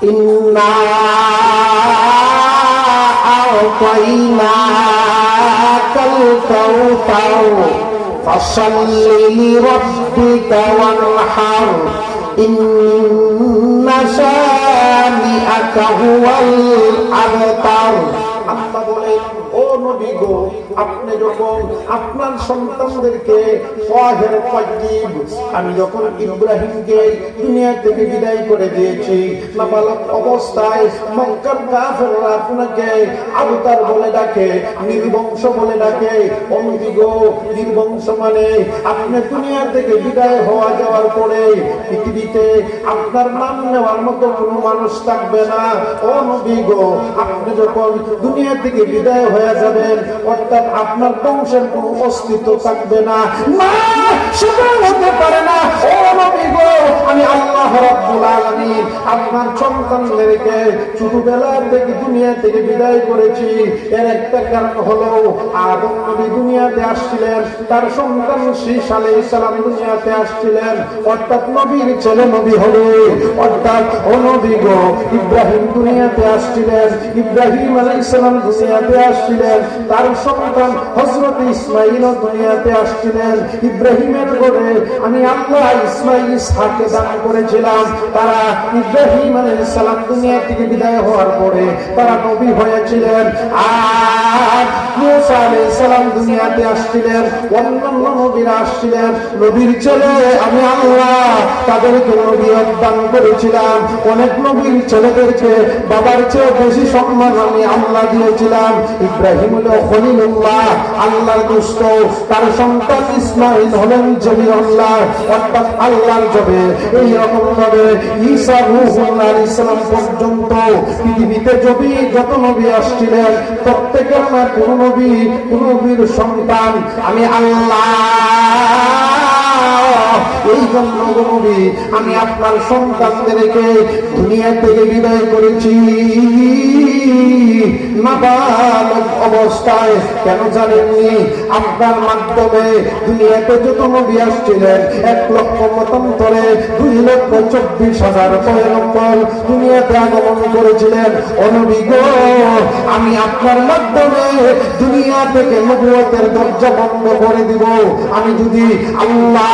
ইন্না আ'তাইনাকাল কাউসার ফাসাল্লি লিরাব্বিকা ওয়ানহার ইন্না শানিআকা হুয়াল আবতার। আল্লাহ বলেন, ও নবী গো, আপনি যখন আপনার সন্তানদেরকে ফাহের তাইয়্যিব, আমি যখন ইব্রাহিমকে দুনিয়া থেকে বিদায় করে দিয়েছি, নাবালক অবস্থায় মক্কার কাফেররা আপনাকে আবতার বলে ডাকে, নির্বংশ বলে ডাকে। ও নবী গো, নির্বংশ মানে আপনি দুনিয়া থেকে বিদায় হওয়া যাওয়ার পরে পৃথিবীতে আপনার নাম নেওয়ার মতো কোনো মানুষ থাকবে না। ও নবী গো, আপনি যখন দুনিয়া থেকে বিদায় হয়ে যাবেন, অর্থাৎ আপনার বংশের কোনো অস্তিত্ব থাকবে না। না, সেটা হতে পারে না। ও নবী গো, আমি আল্লাহ রাব্বুল আলামিন আপনার সন্তানদেরকে ছোটবেলা থেকে দুনিয়া থেকে বিদায় করেছি। এর একটা কারণ হলো, আদম নবী দুনিয়াতে আসছিলেন, তার সন্তান শীস আলাইহিস সালাম দুনিয়াতে আসছিলেন, অর্থাৎ নবীর ছেলে নবী হবে। অর্থাৎ ও নবী গো, ইব্রাহিম দুনিয়াতে আসছিলেন, ইব্রাহিম আলাইহিস সালাম দুনিয়াতে আসছিলেন, তার সন্তান হযরত ইসমাঈল দুনিয়াতে আসছিলেন। ইব্রাহিমের ঘরে আমি আল্লাহ ইসমাঈল ইসহাককে দান করেছিলাম। তারা ইব্রাহিম আলাইহিস সালাম দুনিয়া থেকে বিদায় হওয়ার পরে তারা নবী হয়েছিলেন। আর মুসা আলাইহিস সালাম দুনিয়াতে আসছিলেন, অন্যান্য নবীরা আসছিলেন। নবীর ছেলে আমি আল্লাহ তাদেরকে নবুয়ত দান করেছিলাম। অনেক নবীর ছেলেদেরকে বাবার চেয়ে বেশি সম্মান আমি আল্লাহ দিয়েছিলাম। ইব্রাহিম হলো খলিলুল্লাহ, আল্লাহর দোস্ত। তার সন্তান ইসমাঈল হলেন জলিলুল্লাহ, অর্থাৎ আল্লাহর জবে। এই রকম ভাবে ঈসা রূহুল্লাহ আলাইহিস সালাম পর্যন্ত পৃথিবীতে যত নবী আসছিলেন, প্রত্যেকের না কোন নবীর সন্তান আমি আল্লাহ। এই জন্য নবী, আমি আপনার সন্তানদেরকে দুনিয়া থেকে বিদায় করেছি নাবালক অবস্থায়। কেন জানেননি? আপনার মাধ্যমে দুনিয়াতে যত নবী আসছিলেন, 1,00,000 মতান্তরে 2,24,000 পয়গম্বর দুনিয়াতে আগমন করেছিলেন। ও নবী গো, আমি আপনার মাধ্যমে দুনিয়া থেকে নবুয়তের দরজা বন্ধ করে দিব। আমি যদি আল্লাহ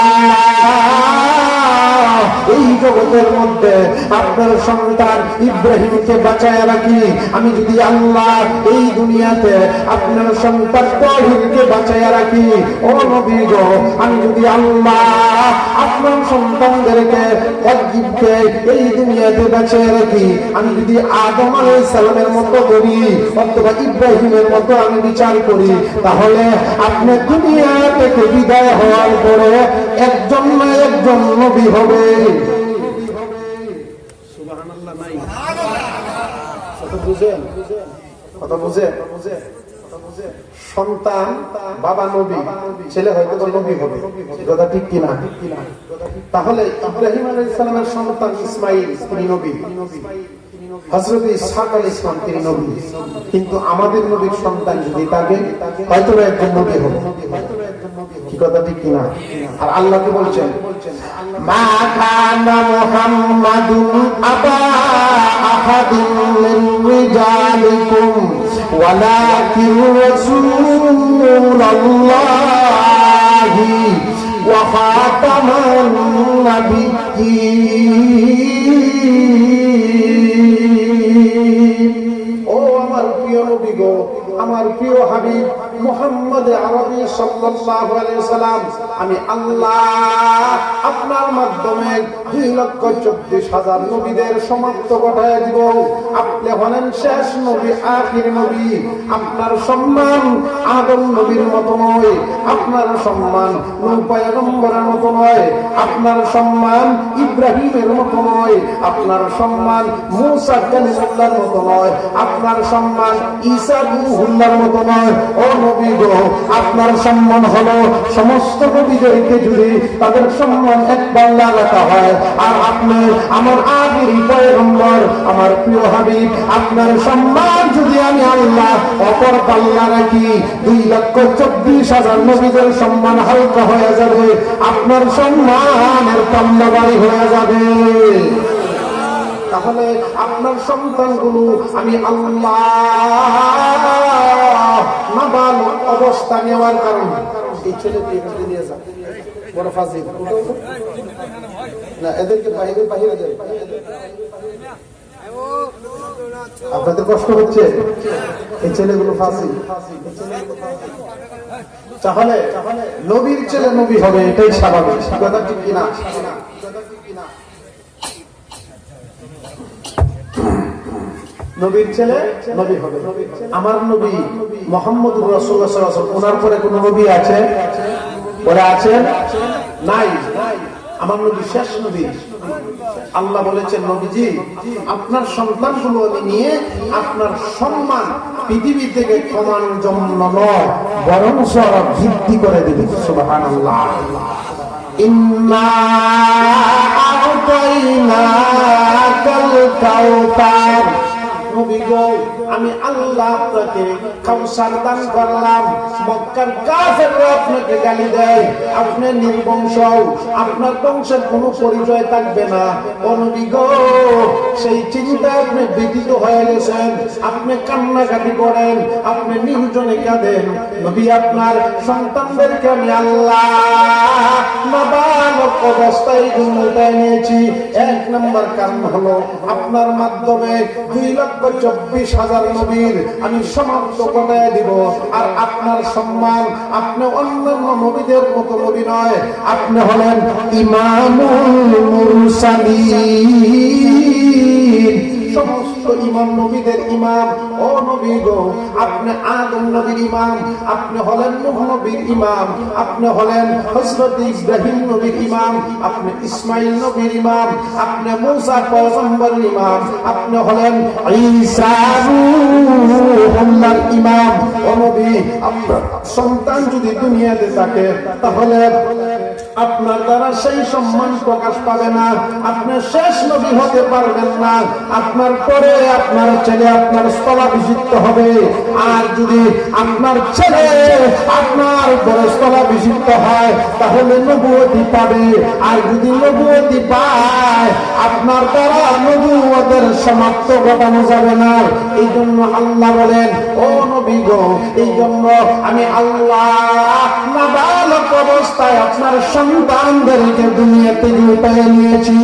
এই জগতের মধ্যে আপনার সন্তান ইব্রাহিমকে বাঁচায় রাখি, আমি যদি আল্লাহ এই দুনিয়াতে আপনার সন্তান তাওহীদকে বাঁচায় রাখি, ও নবী গো, আমি যদি আল্লাহ আপনার সন্তানদেরকে তাওহীদকে এই দুনিয়াতে বাঁচায় রাখি, আমি যদি আদম আলাইহিস সালামের মতো করি অথবা ইব্রাহিমের মতো আমি বিচার করি, তাহলে আপনি দুনিয়া থেকে বিদায় হওয়ার পরে একজন না একজন নবী হবে। সুবহানাল্লাহ। নাই কথা বুঝেন? সন্তান বাবা নবী, ছেলে হয়তো নবী হবে, কথা ঠিক কিনা? তাহলে ইব্রাহিম আলাইহিস সালামের সন্তান ইসমাঈল তিনি নবী, হযরত ইসহাক আলাইহিস সালাম তিনি নবী। কিন্তু আমাদের নবীর সন্তান যদি থাকে, হয়তো একজন নবী হবে। কি কথা ঠিক কিনা? আর আল্লাহ কি বলছেন? মা কানা মুহাম্মাদুন আবা আহাদিন মিন রিজালিকুম ওয়ালাকিন রাসূলুল্লাহি ওয়া খাতামান নাবিয়্যিন। ও আমার প্রিয় নবী গো, আমার প্রিয় হাবিব মুহাম্মদ আরবি সাল্লাল্লাহু আলাইহি সাল্লাম, আমি আল্লাহ আপনার মাধ্যমে 2,24,000 নবীদের সমাপ্ত ঘটায় দিব। আপনি হলেন শেষ নবী, আখির নবী। আপনার সম্মান আদম নবীর মতো নয়, আপনার সম্মান নূহ পয়গম্বরের মতো নয়, আপনার সম্মান ইব্রাহিমের মতো নয়, আপনার সম্মান মূসা কালিমুল্লাহর মতো নয়, আপনার সম্মান ঈসা রূহুল্লাহর মতো নয়। ও নবী গো, আপনার সম্মান হলো সমস্ত নবীদেরকে যদি তাদের সম্মান এক পাল্লা রাখা হয়, আর আপনি আমার আখির পয়গম্বর, আমার প্রিয় হাবিব, আপনার সম্মান যদি আমি আল্লাহ অপর পাল্লা রাখি, 2,24,000 নবীদের সম্মান হালকা হয়ে যাবে, আপনার সম্মানের পাল্লা ভারী হয়ে যাবে। তাহলে আপনার সন্তানগুলো আমি আল্লাহ নাবালক অবস্থা নেওয়ার কারণে এই ছেলেকে এখানে নিয়ে যান, বড় ফাজিল না, এদেরকে বাইরে বাইরে দেন। আপনাদের কষ্ট হচ্ছে, এই ছেলেগুলো ফাজিল। তাহলে নবীর ছেলে নবী হবে, এটাই স্বাভাবিক, কথা ঠিক কিনা? নবীর ছেলে নবী হবে। আমার নবী মুহাম্মদুর রাসূলুল্লাহ সাল্লাল্লাহু আলাইহি ওয়াসাল্লাম, ওনার পরে কোন নবী আছে? ওরা আছেন? নাই। আমার নবী শেষ নবী। আল্লাহ বলেছেন, নবীজি আপনার সন্তানগুলো আমি নিয়ে আপনার সম্মান পৃথিবী থেকে কমানোর জন্য নয়, বরং বৃদ্ধি করে দিবেন। সুবহানাল্লাহ। ইন্না আ'তাইনাকাল কাউসার, নবী গো আমি আল্লাহ আপনাকে কাউসার দান করলাম। মক্কার কাফেররা আপনাকে গালি দেয়, আপনি নির্বংশ, আপনার বংশের কোনো পরিচয় থাকবে না। ও নবী গো সেই চিন্তায় আপনি ব্যথিত হয়ে গেছেন, আপনি কান্নাকাটি করেন, আপনি নির্জনে কাঁদেন। নবী আপনার সন্তানদেরকে আমি আল্লাহ নাবালক অবস্থায় জন্য নিয়েছি। এক নম্বর কারণ হলো আপনার মাধ্যমে 2,24,000 নবীর আমি সমাপ্ত ঘটায় দিব। আর আপনার সম্মান, আপনি অন্যান্য নবীদের মতো নবী নয়, আপনি হলেন ইমামুল মুরসালিন, সমস্ত ইমাম নবীদের ইমাম। ও নবী গো আপনি আদম নবীর ইমাম, আপনি হলেন নূহ নবীর ইমাম, আপনি হলেন হযরত ইব্রাহিম নবীর ইমাম, আপনি ইসমাইল নবীর ইমাম, আপনি মূসা পয়গম্বরের ইমাম, আপনি হলেন ঈসা রূহুল্লাহর ইমাম। ও নবী আপনার সন্তান যদি দুনিয়াতে থাকে তাহলে আপনার দ্বারা সেই সম্মান প্রকাশ পাবে না, আপনি শেষ নবী হতে পারবেন না। আপনার পরে আপনার ছেলে আপনার স্থলাভিষিক্ত হবে। আর যদি আপনার ছেলে আপনার পরে স্থলাভিষিক্ত হয় তাহলে নবুয়তি পাবে। আর যদি নবুয়তি পায় আপনার দ্বারা নবুয়তের সমাপ্ত ঘটানো যাবে না। এই জন্য আল্লাহ বলেন, ও নবী গো এই জন্য আমি আল্লাহ নাবালক অবস্থায় আপনার সন্তানদেরকে দুনিয়া থেকে উঠায় নিয়েছি।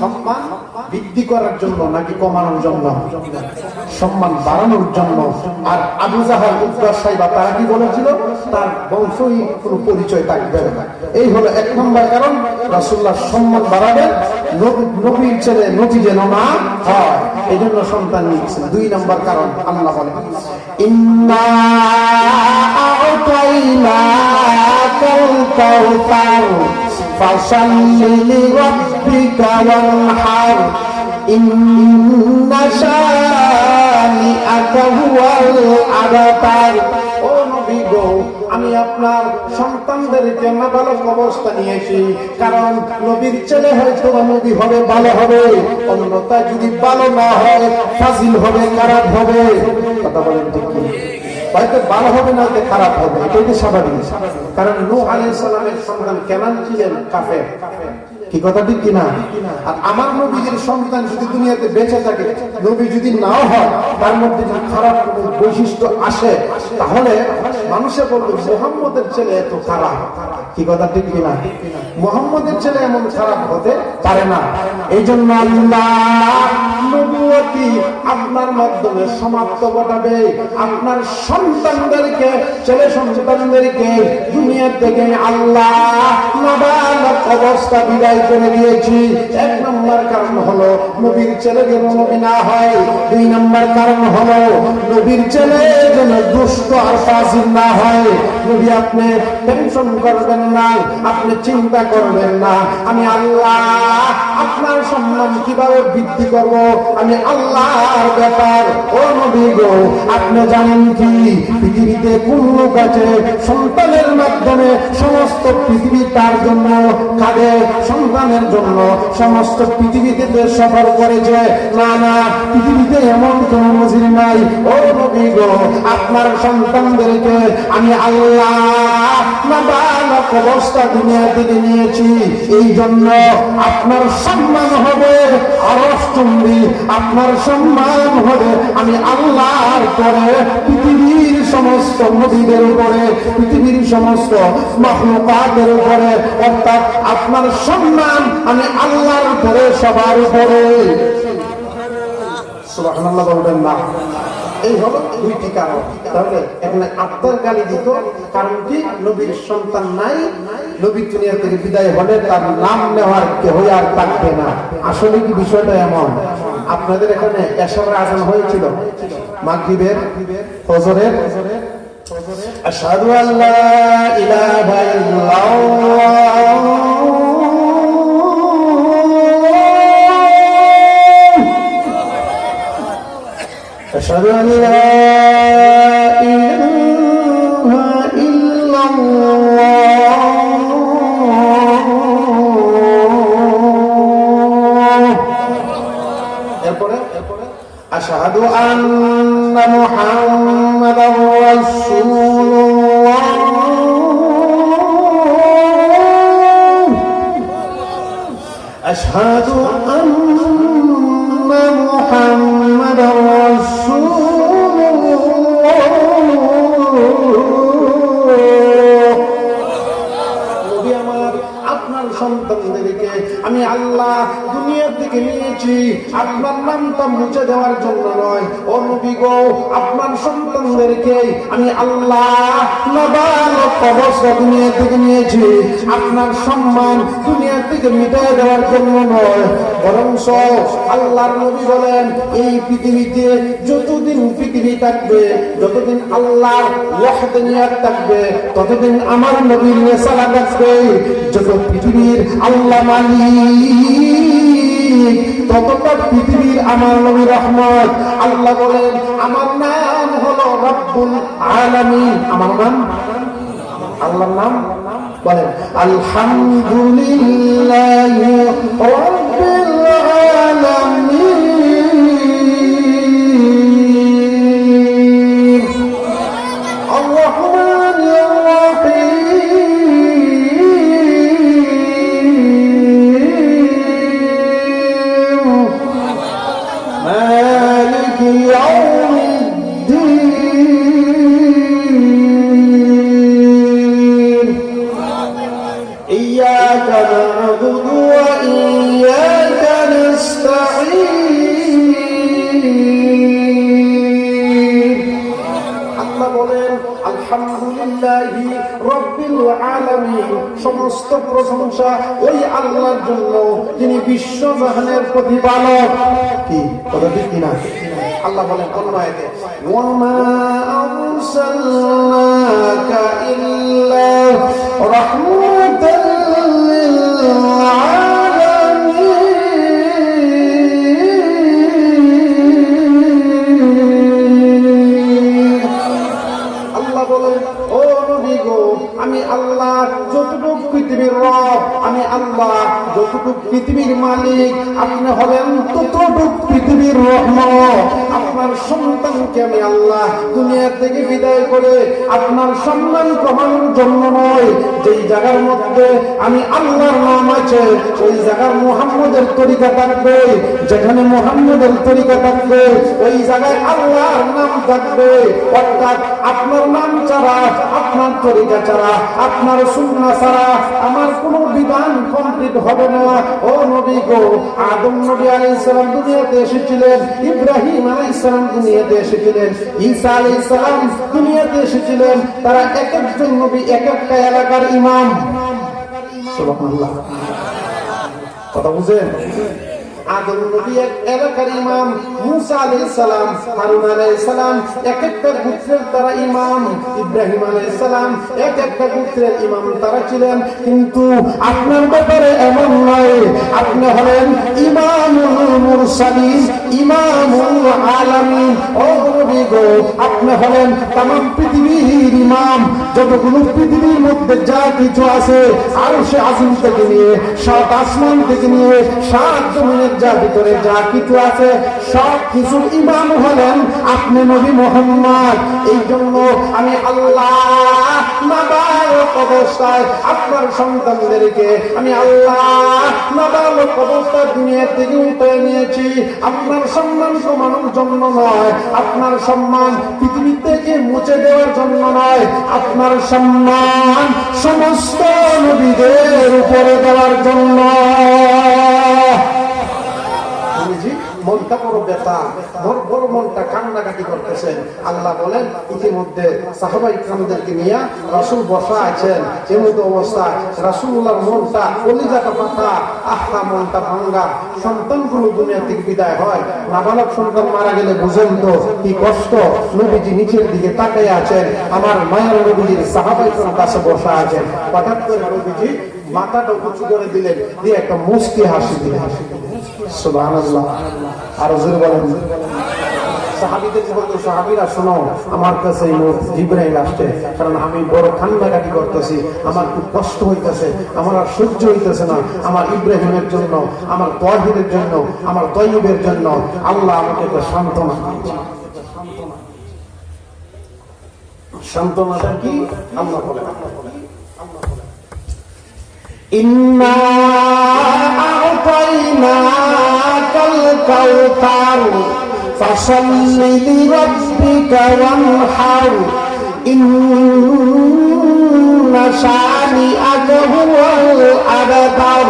সম্মান বৃদ্ধি করার জন্য নাকি কমানোর জন্য? সম্মান বাড়ানোর জন্য। আর আবু জাহাল, উতবা, শাইবা তারা কি বলেছিল? তার বংশই কোনো পরিচয় থাকবে না। এই হলো এক নম্বর কারণ, রাসূলুল্লাহ সম্মান বাড়াবেন, নবীর ছেলে নবী যেন না হয়, এই জন্য সন্তান নিয়েছেন। 2 নম্বর কারণ আল্লাহ বলেন, ইন্না আ'তাইনাকাল কাউসার ফাসাল্লি লিরাব্বিকা ওয়ানহার ইন্না শানিআকা হুয়াল আবতার। ও নবী গো আমি আপনার সন্তানদেরকে নাবালক অবস্থা নিয়েছি, কারণ নবীর ছেলে হয়তো নবী হবে, ভালো হবে, অন্যথায় যদি ভালো না হয় ফাজিল হবে, খারাপ হবে। কথা বলেন ঠিক কি? হয়তো ভালো হবে না, খারাপ হবে, এটাই তো স্বাভাবিক। কারণ নূহ আলাইহিস সালামের সন্তান কেনান ছিলেন কাফের, কি কথা ঠিক কিনা? আর আমার নবীর সন্তান যদি দুনিয়াতে বেঁচে থাকে, নবী যদি নাও হয়, তার মধ্যে যদি খারাপ কোনো বৈশিষ্ট্য আসে তাহলে মানুষে বলবে মুহাম্মদের ছেলে এত খারাপ, কি কথা ঠিক কিনা? মুহাম্মদের ছেলে এমন খারাপ হতে পারে না। এই জন্য আল্লাহ নবুয়তি আপনার মাধ্যমে সমাপ্ত ঘটাবে। আপনার সন্তানদেরকে, ছেলে সন্তানদেরকে দুনিয়া থেকে আল্লাহ নাবালক অবস্থা বিদায় করে দিয়েছি। 1 নম্বর কারণ হলো নবীর ছেলে যেন নবী না হয়। 2 নম্বর কারণ হলো নবীর ছেলে যেন দুষ্ট আর ফাজিল না হয়। নবী আপনি টেনশন করবেন না, আপনি চিন্তা করবেন না, আমি আল্লাহ আপনার সম্মান কিভাবে বৃদ্ধি করব, আমি আল্লাহর ব্যাপার। ও নবী গো আপনি জানেন কি পৃথিবীতে কোন লোক আছে সন্তানের মাধ্যমে সমস্ত পৃথিবী তার জন্য কাঁদে, সন্তানের জন্য সমস্ত পৃথিবীতে পৃথিবীতে সফর করেছে। না না, পৃথিবীতে এমন কোন নজির নাই। ও নবী গো, আপনার সন্তানদেরকে আমি আল্লাহ নাবালক অবস্থা দুনিয়া থেকে নিয়েছি। এই জন্য আপনার সম্মান হবে আরশচুম্বী, আপনার সম্মান হবে আমি আল্লাহর পরে পৃথিবীর সমস্ত নবীদের উপরে, পৃথিবীর সমস্ত মাখলুকাতের উপরে। অর্থাৎ আপনার সম্মান আমি আল্লাহর উপরে, সবার উপরে। সুবহানাল্লাহ বলবেন না? এই হলো দুইটি কারণ। তাহলে এখানে আত্মার গালি দিত, কারণ কি? নবীর সন্তান নাই, নবী দুনিয়া থেকে বিদায় হলে তার নাম নেওয়ার কেউ আর থাকবে না। আসলে কি বিষয়টা এমন? আপনাদের এখানে এশার আযান হয়েছিল, মাগরিবের, ফজরের। আশহাদু আল্লা ইলাহা ইল্লাল্লাহ أشهد أن لا إله إلا الله أشهد أن محمدا رسول الله أشهد أن محمدا رسول الله নবী আমার, আপনার সন্তানদেরকে আমি আল্লাহ দুনিয়া থেকে নিয়েছি আপনার নামটা মুছে দেওয়ার জন্য নয়। ও নবী গো, আপনার সন্তানদেরকে আমি আল্লাহ নাবালক অবস্থা দুনিয়া থেকে নিয়েছি আপনার সম্মান দুনিয়া থেকে মিটাই দেওয়ার জন্য নয়, বরং আল্লাহর নবী বলেন, এই পৃথিবীতে যতদিন পৃথিবী থাকবে, যতদিন আল্লাহর ওয়াহদানিয়াত থাকবে, ততদিন আমার নবীর রিসালাত থাকবে। যত পৃথিবীর আল্লাহ মালিক, ততটা পৃথিবীর আমার নবীর রহমত। আল্লাহ বলেন, আমার নাম হলো রব্বুল আলামিন। আমার নাম, আল্লাহর নাম বলেন আলহামদুলিল্লাহি রাব্বিল আলামিন আর-রাহমানির রাহিম মালিকি ইয়াউমিদ্দিন إياك نعبد وإياك نستعين আল্লাহ বলেন আলহামদুলিল্লাহি রাব্বিল আলামিন, সমস্ত প্রশংসা ওই আল্লাহর জন্য যিনি বিশ্বজাহানের প্রতিপালক। কি কথা ঠিক কিনা? আল্লাহ বলেন কোন আয়াতে, ওয়া মা আরসালনাকা ইল্লা রাহমাতাল লিল আলামিন। আল্লাহ বলেন, ও নবী গো, আমি আল্লাহ যতটুকু পৃথিবীর রব, আমি আল্লাহ যতটুকু পৃথিবীর মালিক, আপনি হলেন ততটুকু পৃথিবীর রহমত। আপনার সন্তানকে আমি আল্লাহ দুনিয়া থেকে বিদায় করে আপনার সম্মান কমানোর জন্য নয়। যেই জায়গার মধ্যে আমি আল্লাহর নাম আছে, ওই জায়গার মুহাম্মদের তরিকা থাকবে। যেখানে মুহাম্মদের তরিকা থাকবে, ওই জায়গায় আল্লাহর নাম থাকবে। অর্থাৎ আপনার নাম ছাড়া, আপনার তরিকা ছাড়া, আপনার সুন্নাহ ছাড়া আমার কোনো বিধান কমপ্লিট হবে না। ও নবী গো, আদম নবী আলাইহিস সালাম দুনিয়াতে এসেছিলেন, ইব্রাহিম আলাইহিস সালাম দুনিয়াতে এসেছিলেন, ঈসা আলাইহিস সালাম দুনিয়াতে এসেছিলেন। তারা এক একজন নবী এক একটা এলাকার ইমাম। সুবহানাল্লাহ, কথা বুঝেন? আদম নবী এক এলাকার ইমাম, মুসা আলাইহিস সালাম, হারুন আলাইহিস সালাম এক একটা গোত্রের তারা ইমাম, ইব্রাহিম আলাইহিস সালাম এক একটা গোত্রের ইমাম তারা ছিলেন। কিন্তু আপনার ব্যাপারে এমন নয়, আপনি হলেন ইমাম ইমামুল মুরসালিন ইমামুল আলামিন। ও নবী গো, আপনি হলেন तमाम পৃথিবীর ইমাম। যতগুলো পৃথিবীর মধ্যে যা কিছু আছে, আরশে আজিম থেকে নিয়ে সাত আসমান থেকে নিয়ে সাত জমিনের যা ভিতরে যা কিছু আছে, সব কিছুর ইমাম হলেন আপনি নবী মুহাম্মদ। এই জন্য আমি আল্লাহ নাবালক অবস্থায় আপনার সন্তানদেরকে আমি আল্লাহ নাবালক অবস্থায় দুনিয়া থেকে উঠিয়ে নিয়েছি। আপনার সম্মান কমানোর জন্য নয়, আপনার সম্মান পৃথিবী থেকে মুছে দেওয়ার জন্য নয়, আপনার সম্মান সমস্ত নবীদের উপরে দেওয়ার জন্য। মনটা বড় ব্যথা, বড় মনটা কান্নাকাটি করতেছেন। আল্লাহ বলেন ইতিমধ্যে সাহাবা ইকরামদেরকে নিয়ে রাসূল বসা আছেন। এমতো অবস্থায় রাসূলুল্লাহর মনটা কলিজাটা পাতা, আহা মনটা ভাঙ্গা। সন্তানগুলো দুনিয়া থেকে বিদায় হয়, নাবালক সন্তান মারা গেলে বুঝেন তো কি কষ্ট। নবীজি নিচের দিকে তাকিয়ে আছেন, আমার মায়ের নবীজির সাহাবা ইকরাম কাছে বসা আছেন। হঠাৎ করে নবীজি মাথাটা উঁচু করে দিলেন, দিয়ে একটা মুস্কি হাসি দিলেন। সুবহানাল্লাহ। আর হুজুর বলেন সাহাবীদেরকে বলতো, সাহাবীরা শোনো, আমার কাছে জিবরাইল আসছে, কারণ আমি বড় কান্নাকাটি করতেছি, আমার খুব কষ্ট হইতেছে, আমার আর সহ্য হইতেছে না। আমার ইব্রাহিমের জন্য, আমার তাহিরের জন্য, আমার তয়্যিবের জন্য আল্লাহ আমাকে একটা সান্ত্বনা দিয়েছে। সান্ত্বনাটা কি? আল্লাহ বলেন ইন্না আ'তাইনাকাল কাউসার ফাসাল্লি লিরাব্বিকা ওয়ানহার ইন্না শানিআকা হুয়াল আবতার।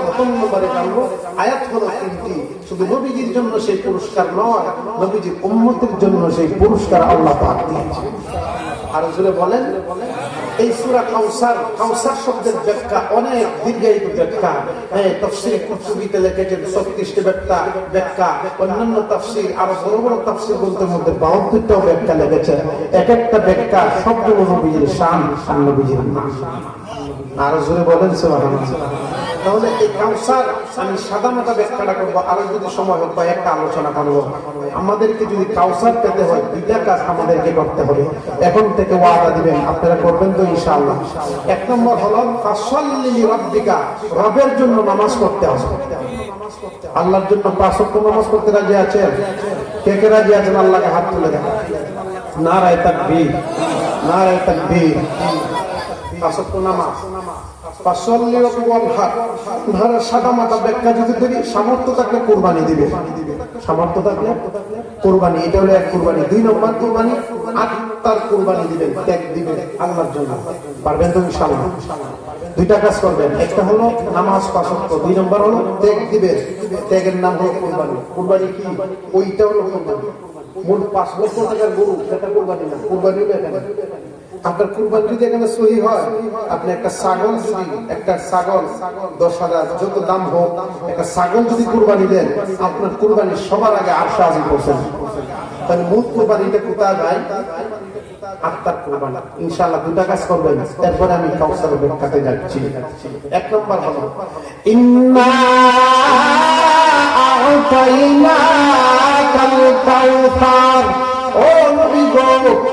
প্রথম নম্বরে জানবো আয়াত হলো তিনটি। শুধু নবীজির জন্য সেই পুরস্কার নয়, নবীজির উম্মতের জন্য সেই পুরস্কার আল্লাহ পাক দিয়েছেন। আর হুজুরে বলেন এই সূরা কাউসার, কাউসার শব্দের ব্যাখ্যা অনেক দীর্ঘায়িত ব্যাখ্যা। তাফসীর কুরতুবীতে লিখেছেন 36টি ব্যাখ্যা। অন্যান্য তাফসীর আরো বড় বড় তাফসীর গ্রন্থের মধ্যে 52টা ব্যাখ্যা লিখেছেন। এক একটা ব্যাখ্যা সবগুলো নবীজির শান আর নবীজির নাম। আর হুজুরে বলেন সুবহানাল্লাহ। তাহলে এই কাউসার আমি সাধারণত ব্যাখ্যাটা করবো, আরো যদি সময় হোক একটা আলোচনা করবো। আমাদেরকে যদি কাউসার পেতে হয় দুইটা কাজ আমাদেরকে করতে হবে। এখন থেকে ওয়াদা দিবেন, আপনারা করবেন তো ইনশাআল্লাহ। এক নম্বর হলো ফাসাল্লি লিরাব্বিকা, রবের জন্য নামাজ পড়তে হবে। আল্লাহর জন্য 5 ওয়াক্ত নামাজ পড়তে রাজি আছেন? কে কে রাজি আছেন? আল্লাহকে হাত তুলে দেন। নারায়ে তাকবীর, নারায়ে তাকবীর। 5 ওয়াক্ত নামাজ, সাদা মাথা ব্যাখ্যা যদি করি, সামর্থ্য থাকলে কোরবানি দিবে, সামর্থ্য থাকলে কোরবানি, এটা হলো এক কোরবানি। 2 নম্বর কোরবানি আত্মার কোরবানি দিবেন, ত্যাগ দিবেন আল্লাহর জন্য। পারবেন তো ইনশাআল্লাহ? দুইটা কাজ করবেন, একটা হলো নামাজ 5 ওয়াক্ত, 2 নম্বর হলো ত্যাগ দিবেন। ত্যাগের নাম হলো কোরবানি। কোরবানি কি? ওইটা হলো কোরবানি। মূল 5 বছর টাকার গরু, সেটা কোরবানি না। কোরবানি হলো এখানে আপনার কুরবানি যদি এখানে সহি হয়, আপনি একটা ছাগল যদি, একটা ছাগল 10,000 যত দাম হোক, একটা ছাগল যদি কুরবানি দেন, আপনার কুরবানি সবার আগে আরশে আজিম পৌঁছাবে। তাহলে মূল কুরবানিটা কোথায় ভাই? আত্মার কুরবানি। ইনশাআল্লাহ দুটা কাজ করবেন, এরপরে আমি কাউসারের ব্যাখ্যাতে যাচ্ছি। এক নম্বর হলো ইন্না আ'তাইনাকাল কাউসার। ও নবী গো,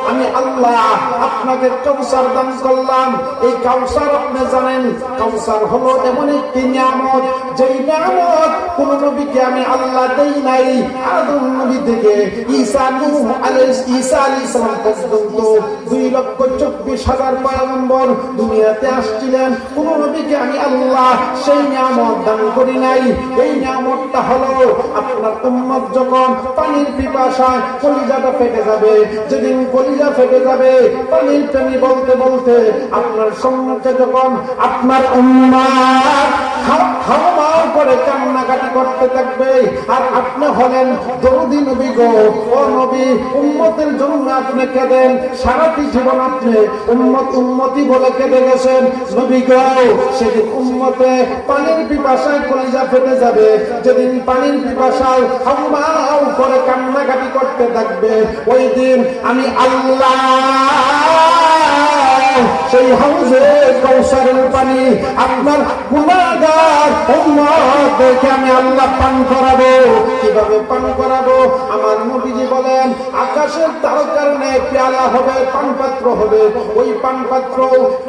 আমি আল্লাহ আপনাকে কাউসার দান করলাম। এই কাউসার আপনি জানেন, কাউসার হলো এমন একটি নিয়ামত, যেই নিয়ামত কোন নবীকে আমি আল্লাহ দেই নাই। আদম নবী থেকে ঈসা আলাইহিস সালাম পর্যন্ত 2,24,000 পয়গম্বর দুনিয়াতে আসছিলেন, কোন নবীকে আমি আল্লাহ সেই নিয়ামত দান করি নাই। এই নিয়ামতটা হলো আপনার উম্মত যখন পানির পিপাসায় কলিজাটা ফেটে যাবে, যেদিন কলিজা ফেটে যাবে পানির প্রেমী বলতে বলতে আপনার সম্মুখে যখন আপনার উম্মত হাওমাও করে কান্নাকাটি করতে থাকবে, আর আপনি হলেন দরদি নবী গো। ও নবী, উম্মতের জন্য আপনি কেঁদেন, সারাটি জীবন আপনি উম্মত উম্মতি বলে কেঁদে গেছেন। নবী গো, সেদিন উম্মতে পানির পিপাসায় কলিজা ফেটে যাবে, যেদিন পানির পিপাসায় হাওমাও করে কান্নাকাটি করতে থাকবে, ওই দিন আমি আল্লাহ সেই হাউজে কাউসারের পানি আপনার গুনাহগার উম্মতকে আমি আল্লাহ পান করাবো। কিভাবে পান করাবো? আমার নবীজি বলেন, আকাশের তারকার ন্যায় পেয়ালা হবে, পানপাত্র হবে। ওই পানপাত্র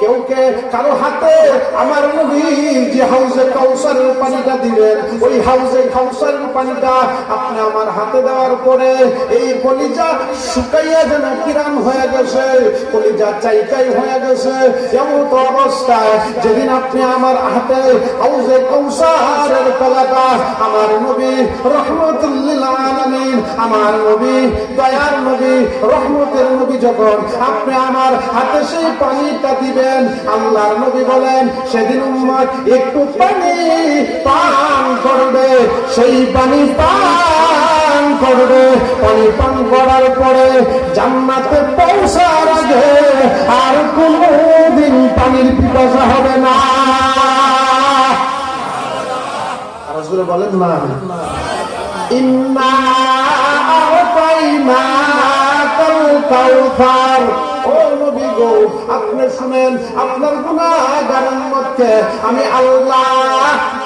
কেউকে কারো হাতে আমার নবী যে হাউজে কাউসারের পানিটা দিবেন, ওই হাউজে কাউসারের পানিটা আপনি আমার হাতে দেওয়ার পরে এই কলিজা শুকাইয়া যেন কিরাম হয়ে গেছে, কলিজা চাই হয়ে গেছে। এমন তো অবস্থায় যেদিন আপনি আমার হাতে হাউজে কাউসারের কলাটা আমার নবী রহমতুল্লিল আলামিন, আমার নবী দয়ার নবী রহমতের নবী, যখন আপনি আমার হাতে সেই পানিটা দিবেন, আল্লাহর নবী বলেন সেদিন উম্মত একটু পানি পান করবে, সেই পানি পান করবে। পানি পান করার পরে জান্নাতে পৌঁছার আগে আর কোনদিন পানির পিপাসা হবে না। রাসূল বলেন না, ইন্না আ'তাইনাকাল কাউসার। ও নবী গো, আপনি শুনেন, আপনার গুনাহগার উম্মতকে আমি আল্লাহ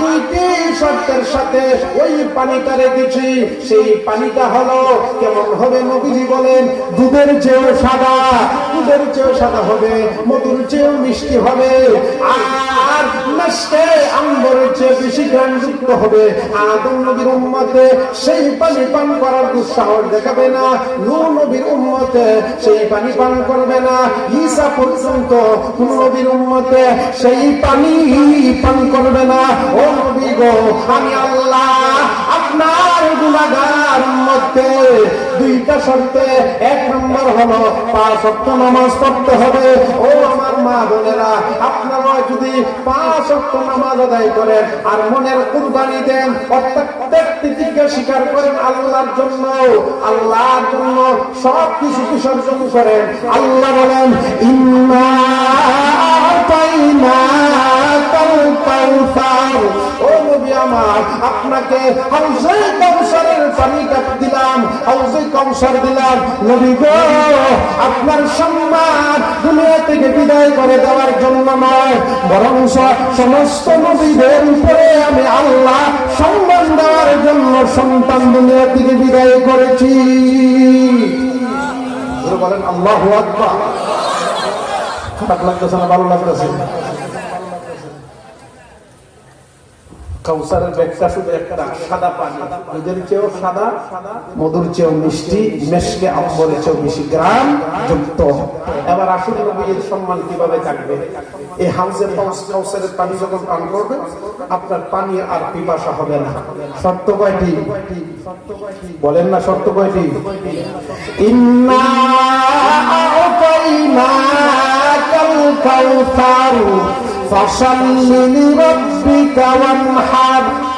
দুইটি শর্তের সাথে ওই পানিটা রেখেছি। সেই পানিটা হলো কেমন হবে? নবীজি বলেন দুধের চেয়েও সাদা, দুধের চেয়েও সাদা হবে, মধুর চেয়েও মিষ্টি হবে, আর মিষ্টি আম্বরের চেয়ে বেশি ঘ্রাণযুক্ত হবে। আদম নবীর উম্মতে সেই পানি পান করার দুঃসাহস দেখাবে না, নূহ নবীর উম্মতে সেই পানি পান করবে না, ঈসা পর্যন্ত কোন নবীর উম্মতে সেই পানি পান করবে না। ও নবী গো, আমি আল্লাহ আপনার গুনাহগার উম্মতকে দুইটা শর্তে, এক নম্বর হলো 5 ওয়াক্ত নামাজ পড়তে হবে। ও আমার মা বোনেরা, আপনারা যদি 5 ওয়াক্ত নামাজ আদায় করেন আর মনের কুরবানি দেন, অর্থাৎ প্রত্যেককে স্বীকার করেন আল্লাহর জন্য, আল্লাহর জন্য সব কিছু বিসর্জন করেন, আল্লাহ বলেন ইন্না আ'তাইনাকাল কাউসার। ও নবী আমার, আপনাকে হাউজে কাউসারের পানিটা দিলাম, হাউজে কাউসার দিলাম। নবী গো, আপনার সম্মান দুনিয়া থেকে বিদায় করে দেওয়ার জন্য নয়, বরং সমস্ত নবীদের উপরে আমি আল্লাহ সম্মান দেওয়ার জন্য সন্তান দুনিয়া থেকে বিদায় করেছি। বলেন আল্লাহু আকবার। খারাপ লাগতেছে না ভালো লাগতেছে? কাউসারের ব্যাখ্যা শুধু একটা, সাদা পানি, দুধের চেয়েও সাদা, মধুর চেয়েও মিষ্টি, মেশকে আম্বরের চেয়েও বেশি গ্রাম যুক্ত। এবার আসুন নবীর সম্মান কিভাবে থাকবে। এই হাউজে কাউসারের পানি যখন পান করবে, আপনার পানি আর পিপাসা হবে না। শর্ত কয়টি? বলেন না, শর্ত কয়টি? ইন্না আ'তাইনাকাল কাউসার ফাসাল্লি লিরাব্বিকা ওয়ানহার।